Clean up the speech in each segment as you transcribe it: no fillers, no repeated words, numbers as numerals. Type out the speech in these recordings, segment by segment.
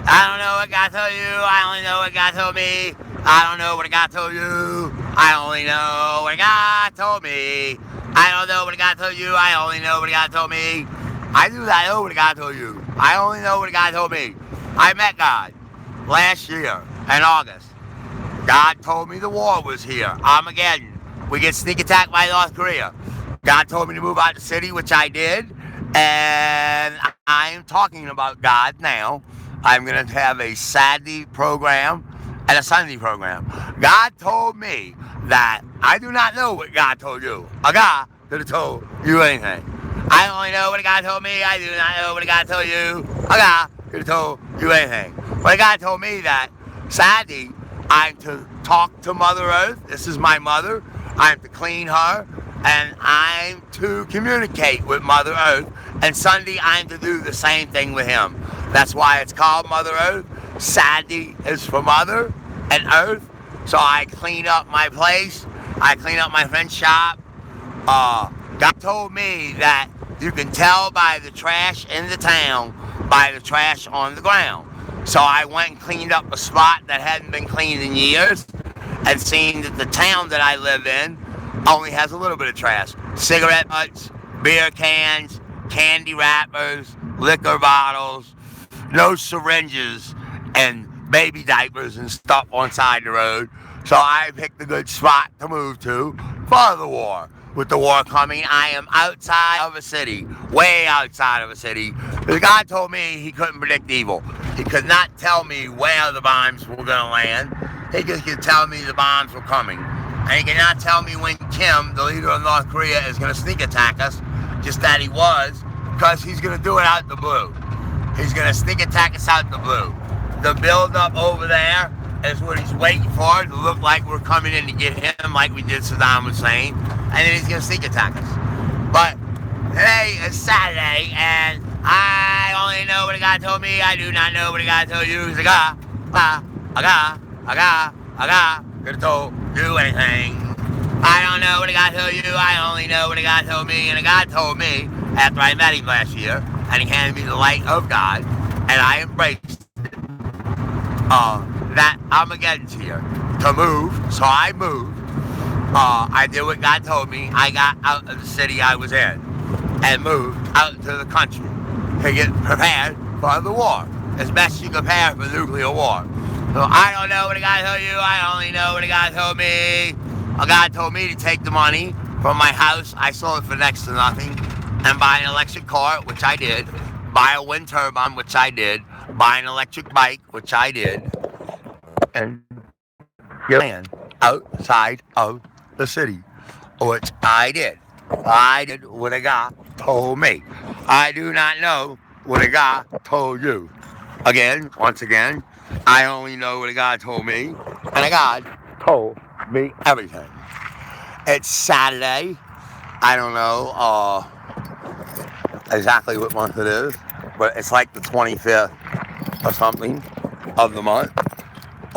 I don't know what God told you. I only know what God told me. I don't know what God told you. I only know what God told me. I don't know what God told you. I only know what God told me. I do not know what God told you. I only know what God told me. I met God last year in August. God told me the war was here. Armageddon. We get sneak attacked by North Korea. God told me to move out the city, which I did. And I'm talking about God now. I'm going to have a Saturday program and a Sunday program. God told me that I do not know what God told you. A God could have told you anything. I only know what God told me. I do not know what God told you. A God could have told you anything. But God told me that Saturday I'm to talk to Mother Earth. This is my mother. I'm to clean her. And I'm to communicate with Mother Earth. And Sunday, I'm to do the same thing with him. That's why it's called Mother Earth. Saturday is for Mother and Earth. So I clean up my place. I clean up my friend's shop. God told me that you can tell by the trash in the town by the trash on the ground. So I went and cleaned up a spot that hadn't been cleaned in years and seen that the town that I live in only has a little bit of trash. Cigarette butts, beer cans, candy wrappers, liquor bottles, no syringes, and baby diapers and stuff on side the road. So I picked a good spot to move to for the war. With the war coming, I am outside of a city, way outside of a city. The God told me he couldn't predict evil. He could not tell me where the bombs were going to land. He just could tell me the bombs were coming. And he cannot tell me when Kim, the leader of North Korea, is going to sneak attack us, just that he was, because he's going to do it out the blue. He's going to sneak attack us out the blue. The build-up over there is what he's waiting for to look like we're coming in to get him, like we did Saddam Hussein, and then he's going to sneak attack us. But today is Saturday, and I only know what God told me. I do not know what God told you. He's like, could have told you anything. I don't know what God told you. I only know what God told me. And God told me after I met him last year, and he handed me the light of God, and I embraced that Armageddon's here to move. So I moved. I did what God told me. I got out of the city I was in and moved out to the country to get prepared for the war, as best you prepare for nuclear war. So I don't know what God told you. I only know what God told me. God told me to take the money from my house. I sold it for next to nothing, and buy an electric car, which I did. Buy a wind turbine, which I did. Buy an electric bike, which I did. And get land outside of the city, which I did. I did what a God told me. I do not know what a God told you. Again, once again, I only know what a God told me, and a God told me everything. It's Saturday. I don't know exactly what month it is, but it's like the 25th or something of the month.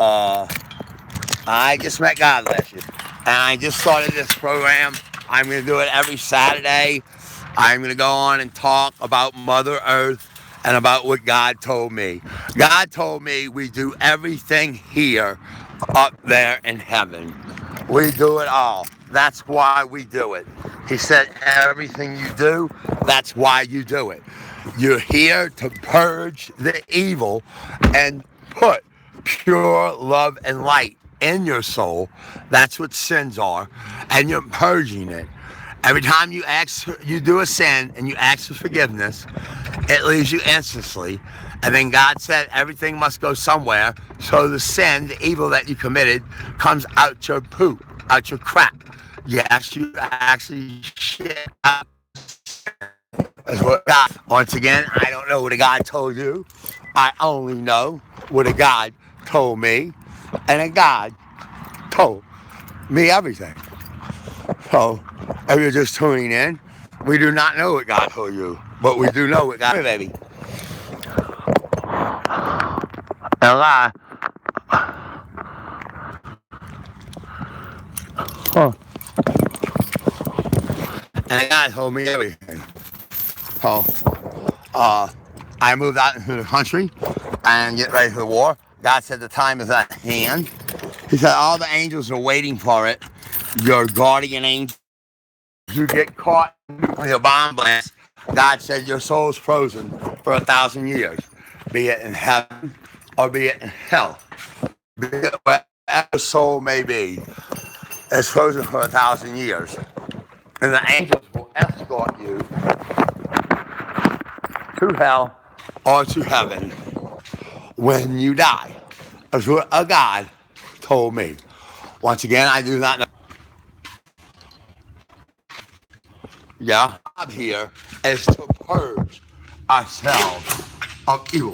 I just met God last year, and I just started this program. I'm going to do it every Saturday. I'm going to go on and talk about Mother Earth and about what God told me. God told me we do everything here up there in heaven. We do it all. That's why we do it. He said everything you do, that's why you do it. You're here to purge the evil and put pure love and light in your soul. That's what sins are. And you're purging it. Every time you do a sin and you ask for forgiveness, it leaves you instantly. And then God said everything must go somewhere. So the sin, the evil that you committed, comes out your poop, out your crap. Yes, you actually shit out. That's what God. Once again, I don't know what a God told you. I only know what a God told me. And a God told me everything. So, if you're just tuning in, we do not know what God told you, but we do know what God, baby. And lie. Huh. And God told me everything. So, I moved out into the country. and get ready for the war. God said the time is at hand. He said all the angels are waiting for it. Your guardian angels who get caught in nuclear bomb blast. God said your soul's frozen for 1,000 years, be it in heaven or be it in hell. Be it wherever the soul may be, it's frozen for 1,000 years. And the angels will escort you to hell or to heaven when you die. That's what a God told me. Once again, I do not know. Yeah, job here is to purge ourselves of evil.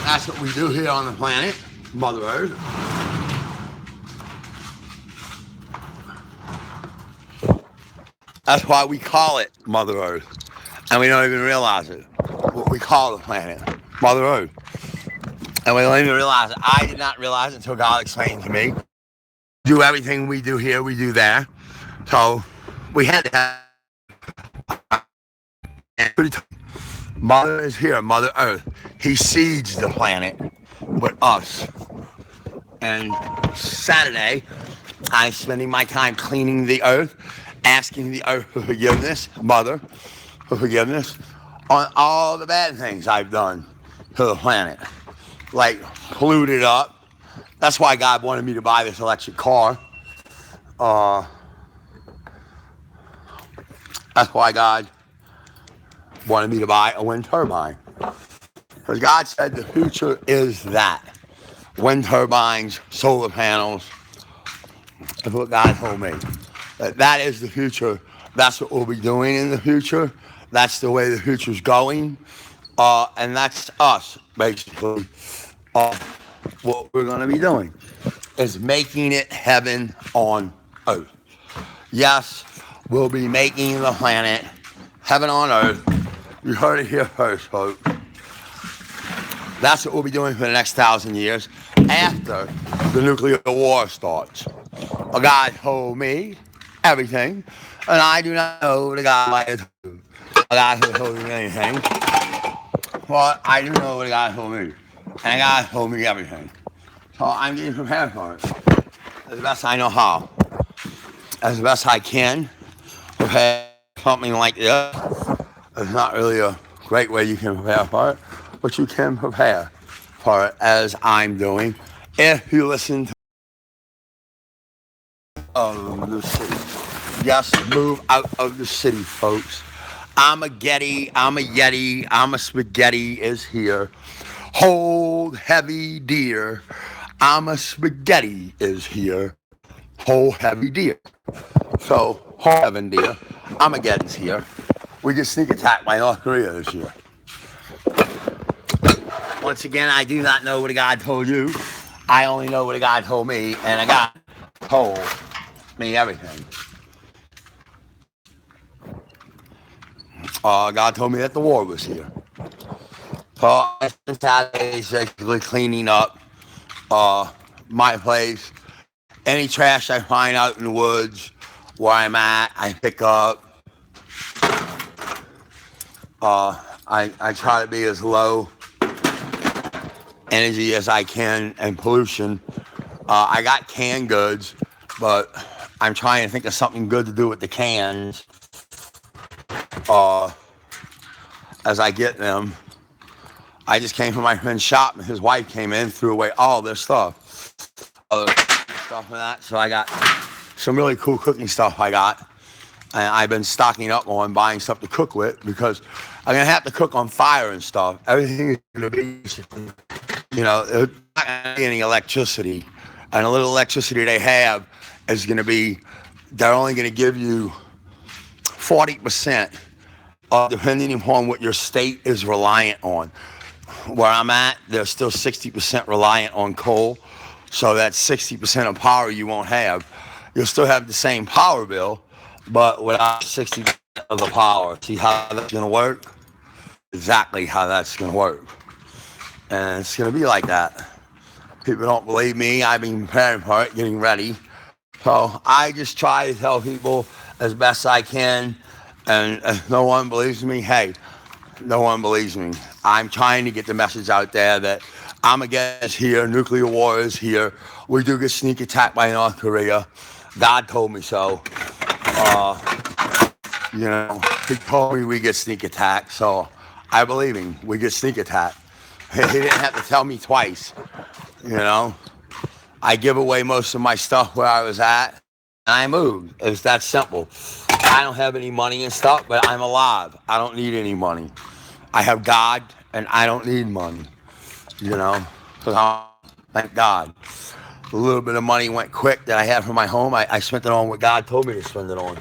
That's what we do here on the planet, Mother Earth. That's why we call it Mother Earth. And we don't even realize it. What we call the planet, Mother Earth. And we don't even realize it. I did not realize it until God explained to me. Do everything we do here, we do there. So we had to have. Mother is here, Mother Earth. He seeds the planet with us. And Saturday, I'm spending my time cleaning the earth, asking the earth for forgiveness, Mother, for forgiveness on all the bad things I've done to the planet. Like polluted up. That's why God wanted me to buy this electric car. That's why God wanted me to buy a wind turbine. Because God said the future is that. Wind turbines, solar panels. That's what God told me. That is the future. That's what we'll be doing in the future. That's the way the future's going. And that's us, basically. What we're going to be doing is making it heaven on earth. Yes, we'll be making the planet heaven on earth. You heard it here first, folks. That's what we'll be doing for the next 1,000 years after the nuclear war starts. God told me everything, and I do not know the God who told me anything. But I do know what God told me, and God told me everything. So I'm getting prepared for it as best I know how, as best I can. Prepare something like this. It's not really a great way you can prepare for it, but you can prepare for it as I'm doing if you listen to the city. Yes, move out of the city, folks. I'm a Yeti, I'm a spaghetti is here. Hold heavy deer, I'm a spaghetti is here. Hold heavy deer. So, hold heaven deer, Armageddon's here. We just sneak attacked by North Korea this year. Once again, I do not know what God told you. I only know what God told me, and God told me everything. God told me that the war was here. So Saturday is basically cleaning up my place. Any trash I find out in the woods where I'm at, I pick up. I try to be as low energy as I can and pollution. I got canned goods, but I'm trying to think of something good to do with the cans as I get them. I just came from my friend's shop and his wife came in, threw away all this stuff. Other stuff and that. So I got some really cool cooking stuff I got. And I've been stocking up on buying stuff to cook with because I'm going to have to cook on fire and stuff. Everything is going to be, there's not going to be any electricity. And the little electricity they have is going to be, they're only going to give you 40%, depending upon what your state is reliant on. Where I'm at, they're still 60% reliant on coal. So that's 60% of power you won't have. You'll still have the same power bill, but without 60% of the power. See how that's going to work? Exactly how that's going to work. And it's going to be like that. People don't believe me. I've been preparing for it, getting ready. So I just try to tell people as best I can. And if no one believes me, hey, No one believes me. I'm trying to get the message out there that Armageddon is here, nuclear war is here. We do get sneak attacked by North Korea. God told me so. You know, he told me we get sneak attacked, so I believe him. We get sneak attacked. He didn't have to tell me twice. You know, I give away most of my stuff where I was at, and I moved. It's that simple. I don't have any money and stuff, but I'm alive. I don't need any money. I have God, and I don't need money. You know, thank God. A little bit of money went quick that I had for my home. I spent it on what God told me to spend it on.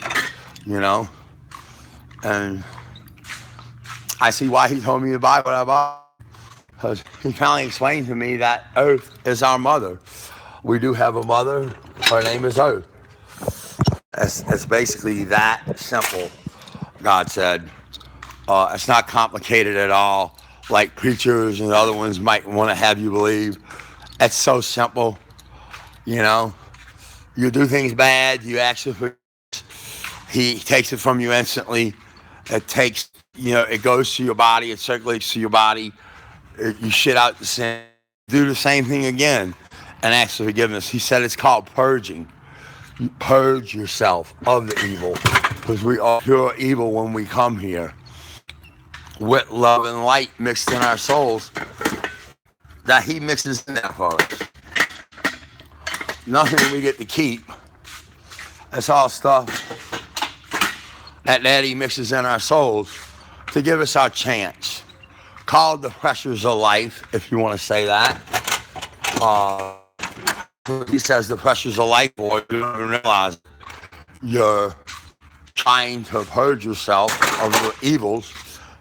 You know, and I see why he told me to buy what I bought. Because he finally explained to me that Earth is our mother. We do have a mother. Her name is Earth. It's basically that simple, God said. It's not complicated at all, like preachers and other ones might want to have you believe. It's so simple, you know. You do things bad, you actually, he takes it from you instantly. It takes, you know, it goes to your body, it circulates to your body. You shit out the sin, do the same thing again, and ask for forgiveness. He said it's called purging. You purge yourself of the evil, because we are pure evil when we come here. With love and light mixed in our souls, that he mixes in there for us. Nothing we get to keep. It's all stuff that he mixes in our souls to give us our chance. Called the pressures of life, if you want to say that. He says the pressures of life, boy, you don't even realize you're trying to purge yourself of the evils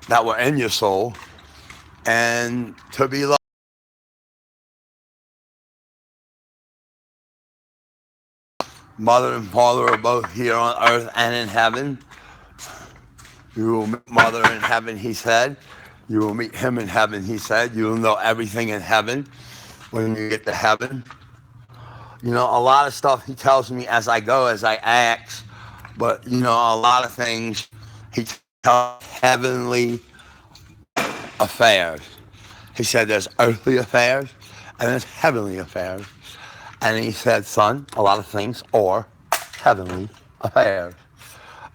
that were in your soul and to be loved. Mother and father are both here on earth and in heaven. You will meet mother in heaven, he said. You will meet him in heaven, he said. You will know everything in heaven when you get to heaven. You know, a lot of stuff he tells me as I go, as I ask. But, you know, a lot of things he tells heavenly affairs. He said there's earthly affairs and there's heavenly affairs. And he said, son, a lot of things are heavenly affairs.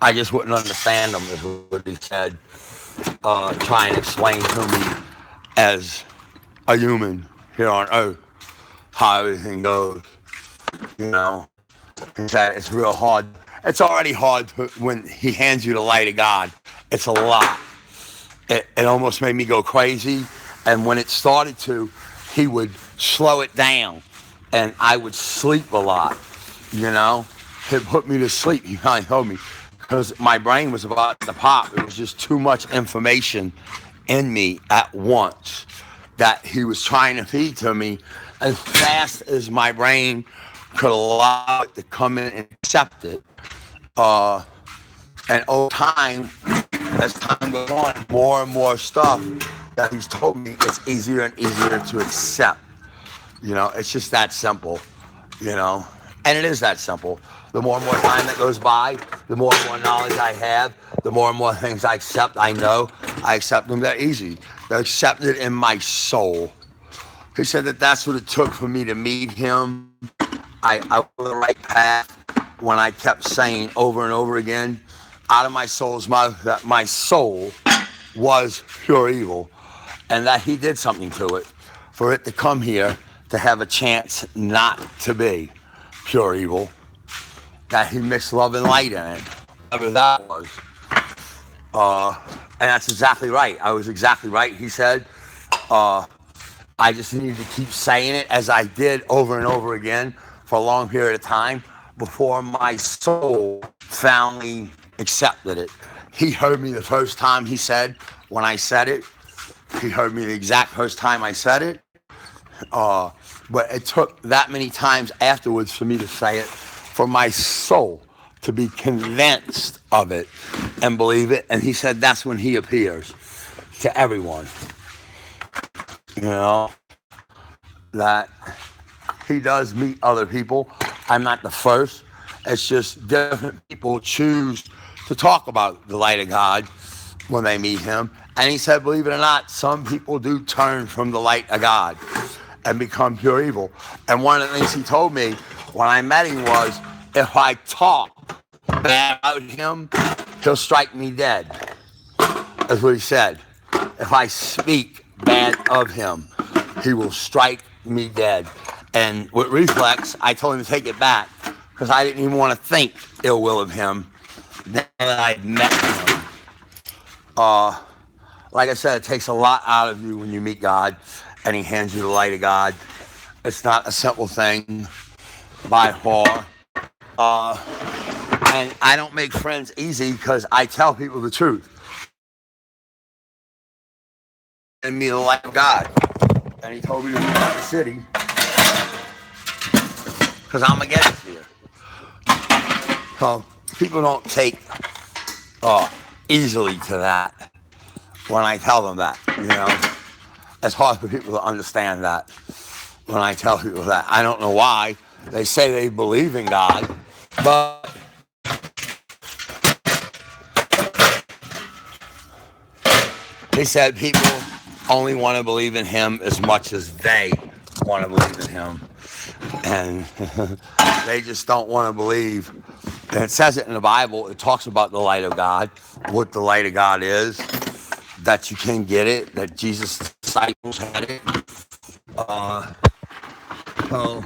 I just wouldn't understand them, is what he said. Try and explain to me as a human here on earth how everything goes. You know, he said it's real hard. It's already hard when he hands you the light of God. It's a lot. It almost made me go crazy. And when it started to, he would slow it down. And I would sleep a lot, you know. He'd put me to sleep, he finally told me. Because my brain was about to pop. It was just too much information in me at once that he was trying to feed to me as fast as my brain could allow it to come in and accept it. And over time, as time goes on, more and more stuff that he's told me, it's easier and easier to accept. You know, it's just that simple, you know. And it is that simple. The more and more time that goes by, the more and more knowledge I have, the more and more things I accept, I know. I accept them. They're easy. They're accepted in my soul. He said that that's what it took for me to meet him. I was on the right path when I kept saying over and over again, out of my soul's mouth, that my soul was pure evil and that he did something to it for it to come here to have a chance not to be pure evil, that he mixed love and light in it, whatever that was. And that's exactly right. I was exactly right. He said, I just needed to keep saying it as I did over and over again for a long period of time before my soul finally accepted it. He heard me the first time he said, when I said it, he heard me the exact first time I said it. But it took that many times afterwards for me to say it, for my soul to be convinced of it and believe it. And he said that's when he appears to everyone. You know, that he does meet other people. I'm not the first. It's just different people choose to talk about the light of God when they meet him. And he said, believe it or not, some people do turn from the light of God and become pure evil. And one of the things he told me when I met him was, if I talk bad about him, he'll strike me dead. That's what he said. If I speak bad of him, he will strike me dead. And with reflex, I told him to take it back because I didn't even want to think ill will of him now that I'd met him. Like I said, it takes a lot out of you when you meet God and he hands you the light of God. It's not a simple thing by far. And I don't make friends easy because I tell people the truth. And me the light of God. And he told me to move out of the city because I'm against here. So people don't take easily to that when I tell them that, you know. It's hard for people to understand that when I tell people that. I don't know why. They say they believe in God, but he said people only want to believe in him as much as they want to believe in him. And they just don't want to believe. And it says it in the Bible. It talks about the light of God, what the light of God is, that you can get it, that Jesus' disciples had it. So,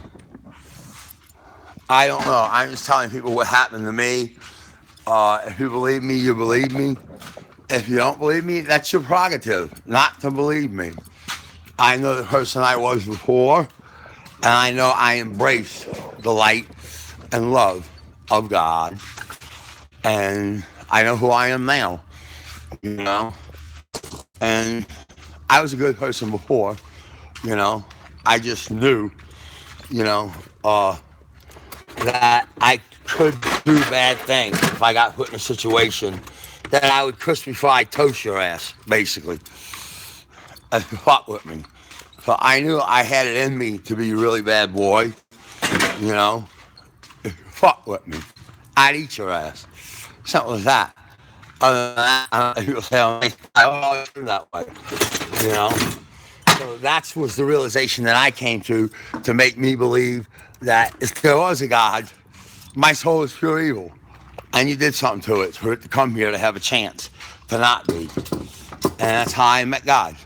I don't know. I'm just telling people what happened to me. If you believe me, you believe me. If you don't believe me, that's your prerogative, not to believe me. I know the person I was before, and I know I embrace the light and love of God. And I know who I am now, you know. And I was a good person before, you know. I just knew, you know, that I could do bad things if I got put in a situation that I would curse before I toast your ass, basically. And fuck with me. So I knew I had it in me to be a really bad boy, you know. Fuck with me. I'd eat your ass. Something like that. Other than that, people say, I always do that way, you know. So that was the realization that I came to make me believe that if there was a God, my soul is pure evil. And you did something to it for it to come here to have a chance to not be. And that's how I met God.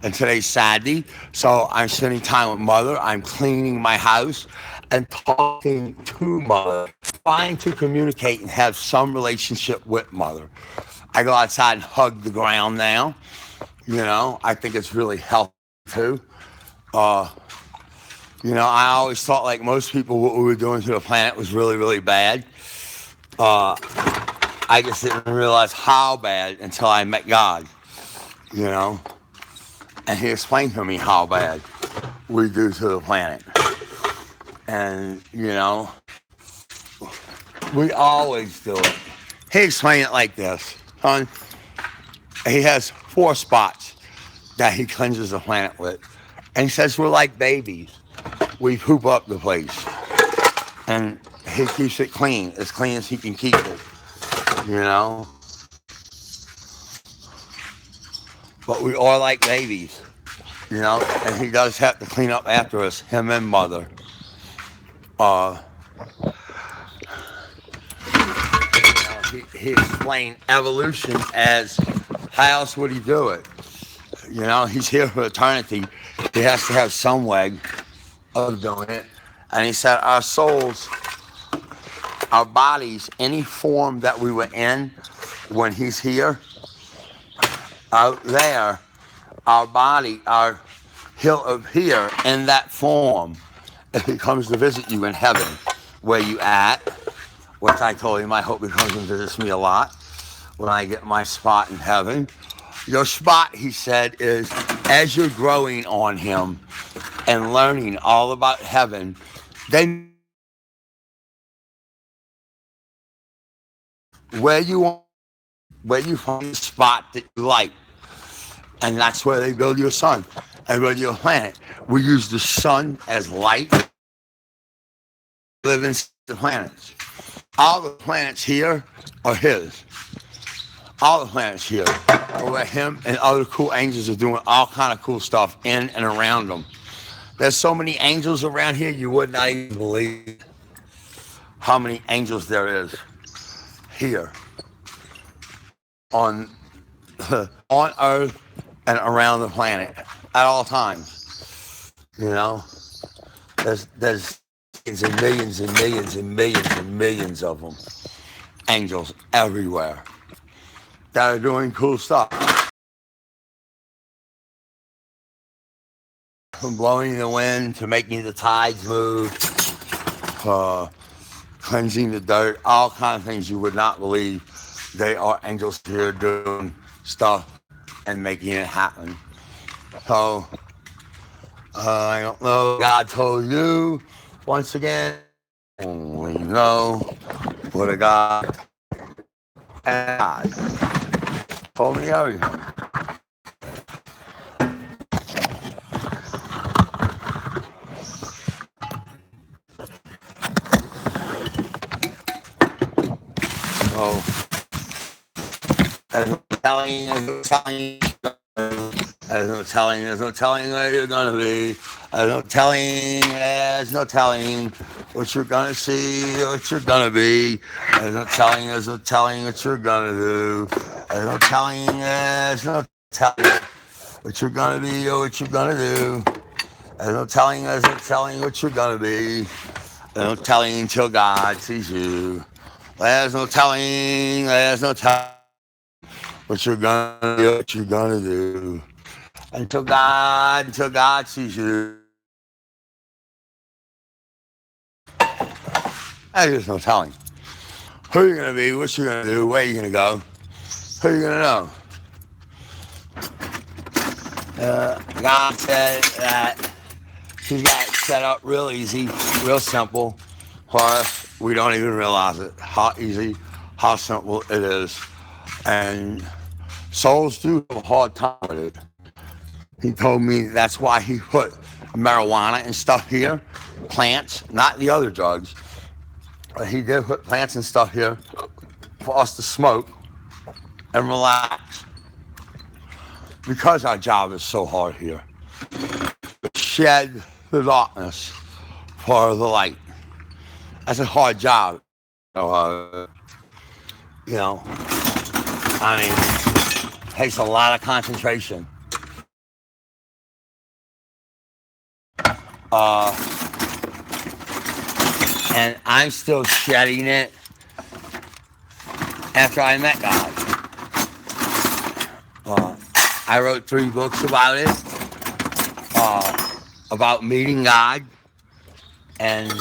And today's Saturday, so I'm spending time with Mother. I'm cleaning my house and talking to Mother, trying to communicate and have some relationship with Mother. I go outside and hug the ground now. You know, I think it's really healthy too. You know, I always thought, like most people, what we were doing to the planet was really, really bad. I just didn't realize how bad until I met God, you know. And he explained to me how bad we do to the planet. And, you know, we always do it. He explained it like this, son. He has 4 spots that he cleanses the planet with. And he says we're like babies. We poop up the place. And he keeps it clean as he can keep it, you know. But we are like babies, you know, and he does have to clean up after us, him and Mother. He explained evolution as how else would he do it? You know, he's here for eternity. He has to have some way of doing it. And he said our souls, our bodies, any form that we were in when he's here, out there, our body, he'll appear in that form if he comes to visit you in heaven, where you at, which I told him I hope he comes and visits me a lot when I get my spot in heaven. Your spot, he said, is as you're growing on him and learning all about heaven, then where you find the spot that you like. And that's where they build your sun and build your planet. We use the sun as light, live in the planets. All the planets here are his. all the planets here, where him and other cool angels are doing all kind of cool stuff in and around them. There's so many angels around here, you would not even believe how many angels there is here on on Earth and around the planet at all times. You know, there's millions and millions and millions and millions of them, angels everywhere that are doing cool stuff. From blowing the wind to making the tides move, cleansing the dirt, all kinds of things you would not believe. They are angels here doing stuff and making it happen. So, I don't know. God told you, once again, only know what a God and God told me everything. So, there's no telling where you're gonna be. There's no telling what you're gonna see, what you're gonna be. There's no telling what you're gonna do. There's no telling what you're gonna be or what you're gonna do. There's no telling what you're gonna be. There's no telling until God sees you. There's no telling what you're gonna do, what you're gonna do. Until God sees you. There's no telling who you're gonna be, what you're gonna do, where you're gonna go, who you're gonna know. God said that He's got it set up real easy, real simple for us. We don't even realize it, how easy, how simple it is. And souls do have a hard time with it. He told me that's why he put marijuana and stuff here, plants, not the other drugs. But he did put plants and stuff here for us to smoke and relax. Because our job is so hard here. Shed the darkness for the light. That's a hard job. I mean, it takes a lot of concentration. And I'm still shedding it after I met God. I wrote 3 books about it, about meeting God and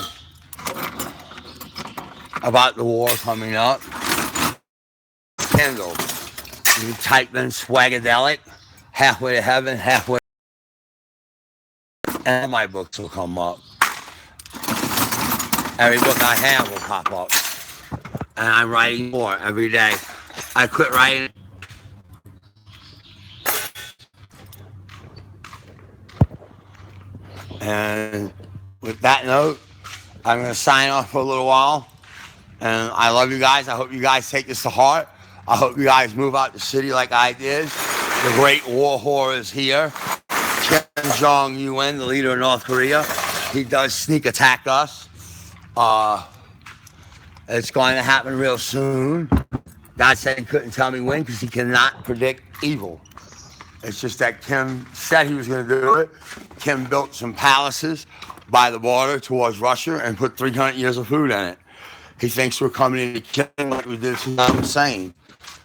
about the war coming up. Kindle. You type in Swagadelic, halfway to heaven, halfway, and my books will come up. Every book I have will pop up. And I'm writing more every day. I quit writing. And with that note, I'm going to sign off for a little while. And I love you guys. I hope you guys take this to heart. I hope you guys move out the city like I did. The great war whore is here. Kim Jong-un, the leader of North Korea. He does sneak attack us. It's going to happen real soon. God said he couldn't tell me when because he cannot predict evil. It's just that Kim said he was going to do it. Kim built some palaces by the border towards Russia and put 300 years of food in it. He thinks we're coming in to kill him like we did Saddam Hussein.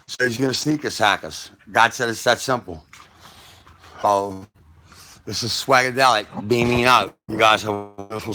So he's going to sneak attack us. God said it's that simple. So this is Swagadelic beaming out. You guys have a wonderful